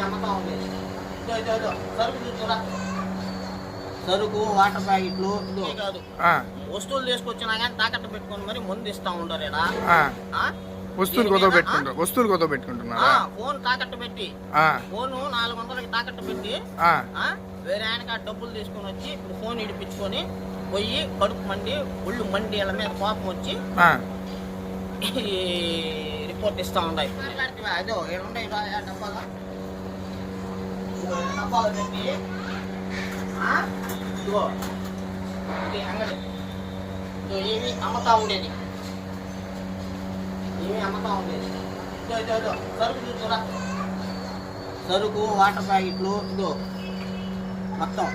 అమ్మతా ఉంది. సరుకు చూస్తురా, సరుకు వాటర్ ప్యాకెట్లు కాదు వస్తువులు తీసుకొచ్చినా కానీ తాకట్టు పెట్టుకొని మరి ముందు ఇస్తా ఉండరు. వస్తువులు కొత్త పెట్టుకుంటున్నా ఫోన్ తాకట్టు పెట్టి ఫోన్ 400కి తాకట్టు పెట్టి వేరే ఆయనకి ఆ డబ్బులు తీసుకొని వచ్చి ఇప్పుడు ఫోన్ ఇడిపించుకొని పోయి కడుపు మండి ఒళ్ళు మండి వాళ్ళ మీద కోపం వచ్చి రిపోర్ట్ ఇస్తా ఉన్నాయి. అదో ఏడుండే డబ్బాలు పెట్టి ఇదిగో అంగడి ఏమి అమ్మతా ఉండేది, సరుకు చూస్తురా, సరుకు వాటర్ ప్యాకెట్లు ఇదో మొత్తం.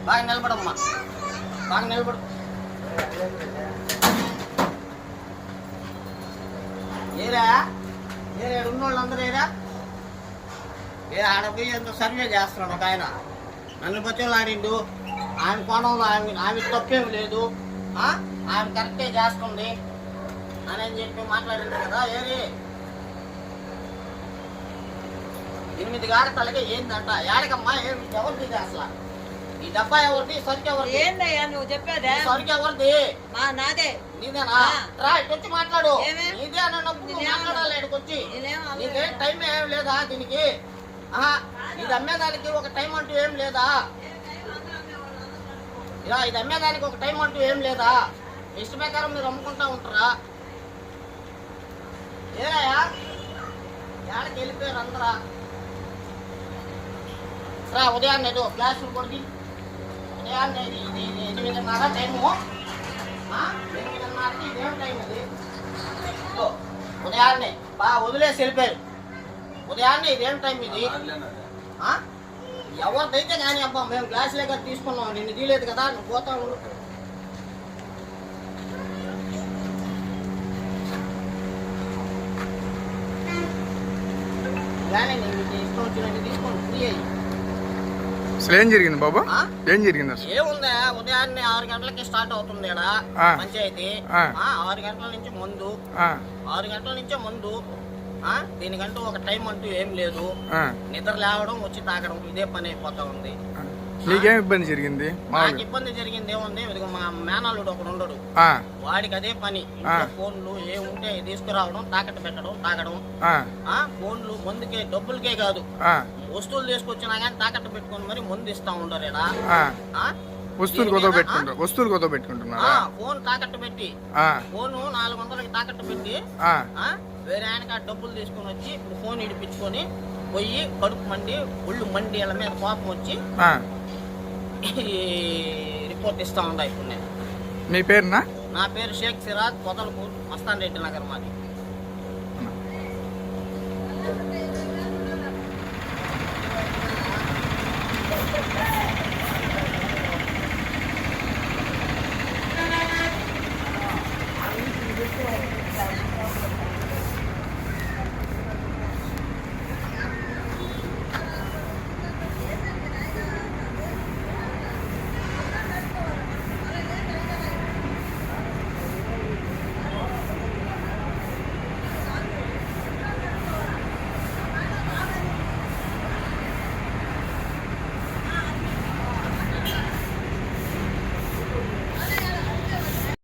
బాగా నిలబడమ్మా, బాగా నిలబడు. ఏరా ఉన్నోళ్ళందరూ ఏరా ఆడపోయి ఎంతో సర్వే చేస్తున్నాడు ఒక ఆయన. నన్ను బచ్చలు ఆడిండు, ఆయన కోణంలో ఆమె తప్పేం లేదు, ఆమె కరెక్టే చేస్తుంది అని చెప్పి మాట్లాడింది కదా. ఏది 8 గాడతలకి ఏందంట ఏడకమ్మా, ఎవరిది అసలు ఈ డబ్బా ఎవరిది, సరుకు ఎవరిది? ఏందయ్యా నువ్వు చెప్పేదే? సరుకు ఎవరిది? నాదే. నీదేనా? రా ఇటు మాట్లాడు. నీదే అన్నప్పుడు మాట్లాడాలి. ఇక్కడికి నీకే టైం ఏం లేదా దీనికి? ఇది అమ్మేదానికి ఒక టైం అంటూ ఏం లేదా? ఇలా ఇది అమ్మేదానికి ఒక టైం అంటూ ఏం లేదా? ఇష్ట ప్రకారం మీరు అమ్ముకుంటా ఉంటారా? ఏరాయా ఏడకి వెళ్ళిపోయారు అందరా. రా ఉదయాన్నే క్లాసులు కొడికి ఉదయాన్నే 8:30 టైము. 8:30కి ఇదేం టైం ఇది? ఉదయాన్నే బాగా వదిలేసి వెళ్ళిపోయారు. ఉదయాన్నే ఇదేం టైం ఇది? ఎవరిదైతే కానీ అబ్బా మేము క్లాసులే కదా తీసుకున్నాం, నిన్ను తీయలేదు కదా, నువ్వు పోతా ఉండు. కానీ నేను ఇష్టం వచ్చినట్టు తీసుకోండి, ఫ్రీ అయ్యి. అసలు ఏం జరిగింది బాబా? ఏం జరిగింది అసలు? ఏముందా, ఉదయాన్నే 6 గంటలకి స్టార్ట్ అవుతుంది ఇక్కడ పంచాయతీ. 6 గంటల నుంచి ముందు, 6 గంటల నుంచే ముందు. దీనికంటూ ఒక టైం అంటూ ఏం లేదు. నిద్ర లేవడం వచ్చి తాగడం ఇదే పని అయిపోతా ఉంది. నీకేం ఇబ్బంది జరిగింది? నాకు ఇబ్బంది జరిగింది ఏముంది, ఇదిగో మా మేనల్లుడు ఒకడు ఉండడు, వాడికి అదే పని. ఫోన్లు ఏముంటే తీసుకురావడం, తాకట్టు పెట్టడం, తాగడం. ఫోన్లు ముందుకే డబ్బులకే కాదు వస్తువులు తీసుకొచ్చినా కానీ తాకట్టు పెట్టుకొని మరి ముందు ఇస్తా ఉండరు. వస్తువులు కొత్త పెట్టుకుంటున్నా ఫోన్ తాకట్టు పెట్టి ఫోన్ 400కి తాకట్టు పెట్టి వేరే ఆయనకి ఆ డబ్బులు తీసుకొని వచ్చి ఇప్పుడు ఫోన్ ఇడిపించుకొని పోయి కడుపు మండి ఒళ్ళు మండి వాళ్ళ మీద కోపం వచ్చి రిపోర్ట్ ఇస్తా ఉండా. ఇప్పుడు నేను మీ పేరునా? నా పేరు షేక్ సిరాజ్, పొదలపూర్, మస్తాన్ రెడ్డి నగర్ మాది.